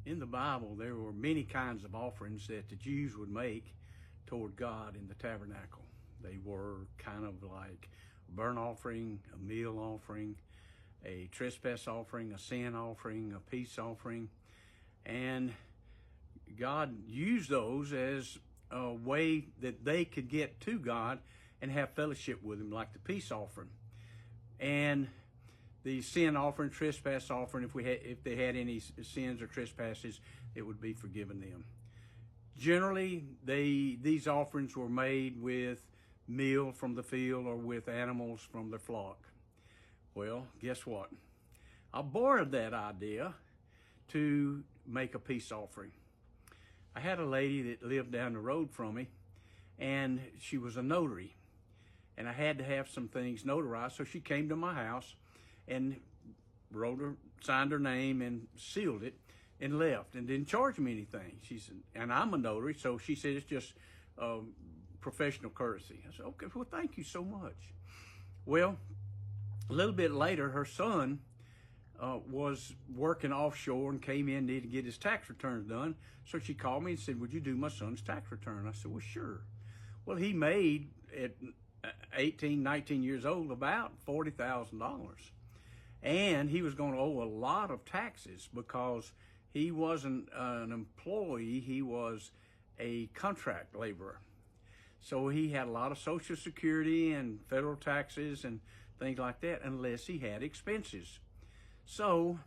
In the Bible, there were many kinds of offerings that the Jews would make toward God in the tabernacle. They were kind of like a burnt offering, a meal offering, a trespass offering, a sin offering, a peace offering. And God used those as a way that they could get to God and have fellowship with Him, like the peace offering. And the sin offering, trespass offering, if they had any sins or trespasses, it would be forgiven them. Generally, these offerings were made with meal from the field or with animals from the flock. Well, guess what? I borrowed that idea to make a peace offering. I had a lady that lived down the road from me, and she was a notary. And I had to have some things notarized, so she came to my house and signed her name and sealed it and left and didn't charge me anything. She said, and I'm a notary, so she said it's just professional courtesy. I said, okay, well, thank you so much. Well, a little bit later, her son was working offshore and came in, needed to get his tax returns done. So she called me and said, would you do my son's tax return? I said, well, sure. Well, he made, at 18, 19 years old, about $40,000. And he was going to owe a lot of taxes because he wasn't an employee, he was a contract laborer. So he had a lot of Social Security and federal taxes and things like that, unless he had expenses. So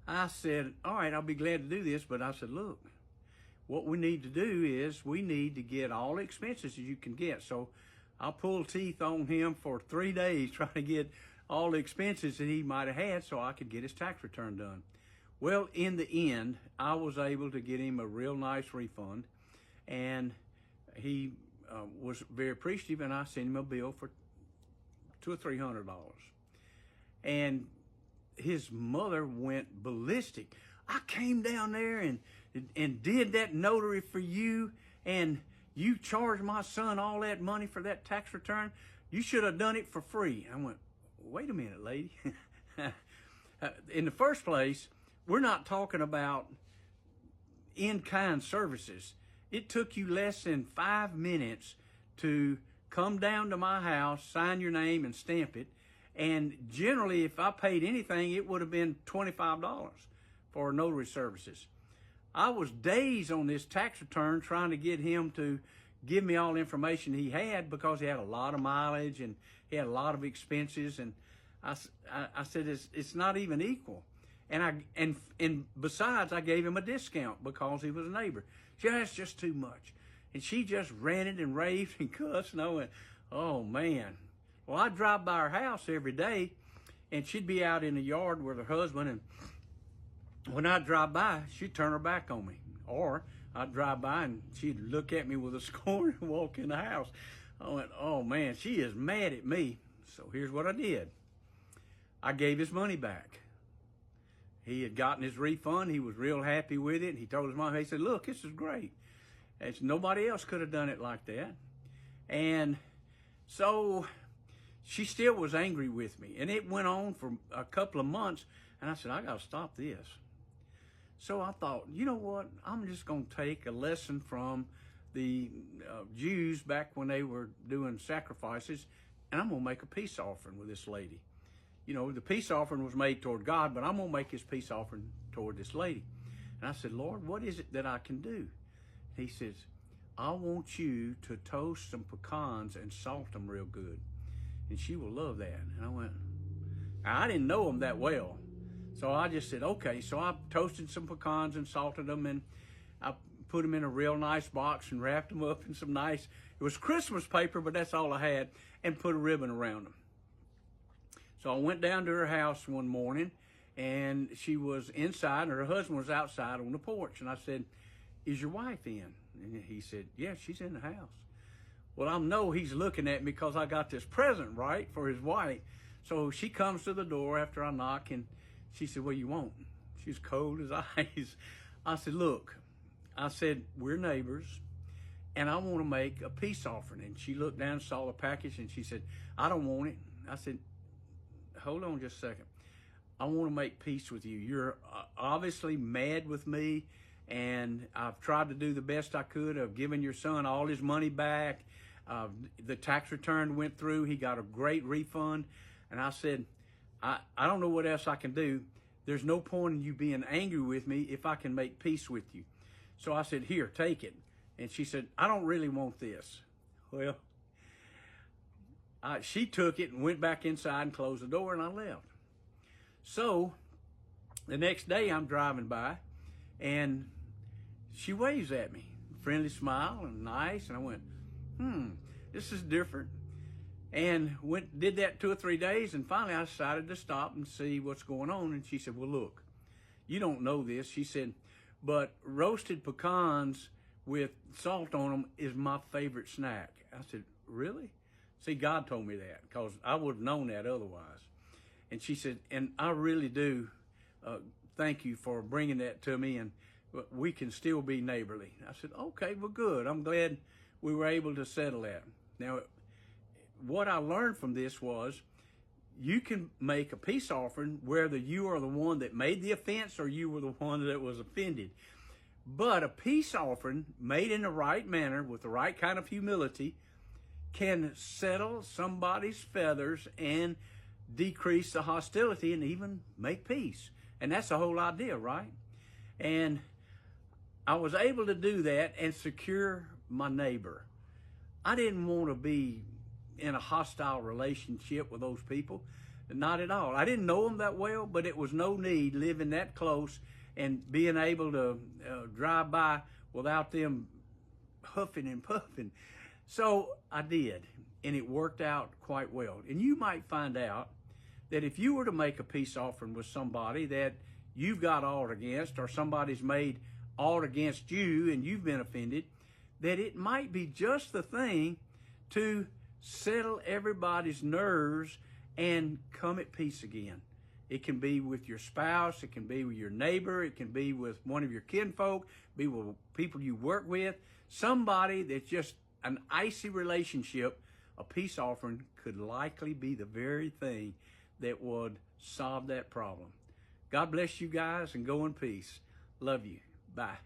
I said, all right, I'll be glad to do this. But I said, look, what we need to do is we need to get all expenses you can get. So I pulled teeth on him for 3 days trying to get all the expenses that he might have had so I could get his tax return done. Well, in the end, I was able to get him a real nice refund, and he was very appreciative, and I sent him a bill for $200 or $300. And his mother went ballistic. I came down there and did that notary for you, and you charged my son all that money for that tax return? You should have done it for free. I went, wait a minute, lady. In the first place, we're not talking about in-kind services. It took you less than 5 minutes to come down to my house, sign your name, and stamp it. And generally, if I paid anything, it would have been $25 for notary services. I was days on this tax return trying to get him to give me all the information he had, because he had a lot of mileage and he had a lot of expenses. And I said, it's not even equal. And besides, I gave him a discount because he was a neighbor. She said, that's just too much. And she just ranted and raved and cussed. And I went, oh, man. Well, I'd drive by her house every day, and she'd be out in the yard with her husband. And when I'd drive by, she'd turn her back on me. Or I'd drive by, and she'd look at me with a scorn and walk in the house. I went, oh, man, she is mad at me. So here's what I did. I gave his money back. He had gotten his refund. He was real happy with it. He told his mom, he said, look, this is great. And nobody else could have done it like that. And so she still was angry with me. And it went on for a couple of months. And I said, I got to stop this. So I thought, you know what? I'm just going to take a lesson from the Jews back when they were doing sacrifices, and I'm going to make a peace offering with this lady. You know, the peace offering was made toward God, but I'm going to make his peace offering toward this lady. And I said, Lord, what is it that I can do? He says, I want you to toast some pecans and salt them real good, and she will love that. And I went, I didn't know them that well. So I just said, okay. So I toasted some pecans and salted them, and I put them in a real nice box and wrapped them up in some nice, it was Christmas paper, but that's all I had, and put a ribbon around them. So I went down to her house one morning, and she was inside, and her husband was outside on the porch. And I said, is your wife in? And he said, yeah, she's in the house. Well, I know he's looking at me because I got this present, right, for his wife. So she comes to the door after I knock, and she said, what do you want? She's cold as ice. I said, look, I said, we're neighbors, and I want to make a peace offering. And she looked down, saw the package, and she said, I don't want it. I said, hold on just a second. I want to make peace with you. You're obviously mad with me, and I've tried to do the best I could of giving your son all his money back. The tax return went through. He got a great refund. And I said, I don't know what else I can do. There's no point in you being angry with me if I can make peace with you. So I said, here, take it. And she said, I don't really want this. Well, she took it and went back inside and closed the door, and I left. So the next day I'm driving by, and she waves at me, friendly smile and nice, and I went, this is different. And did that 2 or 3 days, and finally I decided to stop and see what's going on. And she said, well, look, you don't know this. She said, but roasted pecans with salt on them is my favorite snack. I said, really? See, God told me that, because I would have known that otherwise. And she said, and I really do thank you for bringing that to me, and we can still be neighborly. I said, okay, well, good. I'm glad we were able to settle that. Now, what I learned from this was you can make a peace offering whether you are the one that made the offense or you were the one that was offended. But a peace offering made in the right manner with the right kind of humility can settle somebody's feathers and decrease the hostility and even make peace. And that's the whole idea, right? And I was able to do that and secure my neighbor. I didn't want to be in a hostile relationship with those people. Not at all. I didn't know them that well, but it was no need living that close and being able to drive by without them huffing and puffing. So I did, and it worked out quite well. And you might find out that if you were to make a peace offering with somebody that you've got aught against, or somebody's made aught against you and you've been offended, that it might be just the thing to settle everybody's nerves and come at peace again. It can be with your spouse, it can be with your neighbor, it can be with one of your kinfolk, be with people you work with, somebody that's just an icy relationship. A peace offering could likely be the very thing that would solve that problem. God bless you guys, and go in peace. Love you. Bye.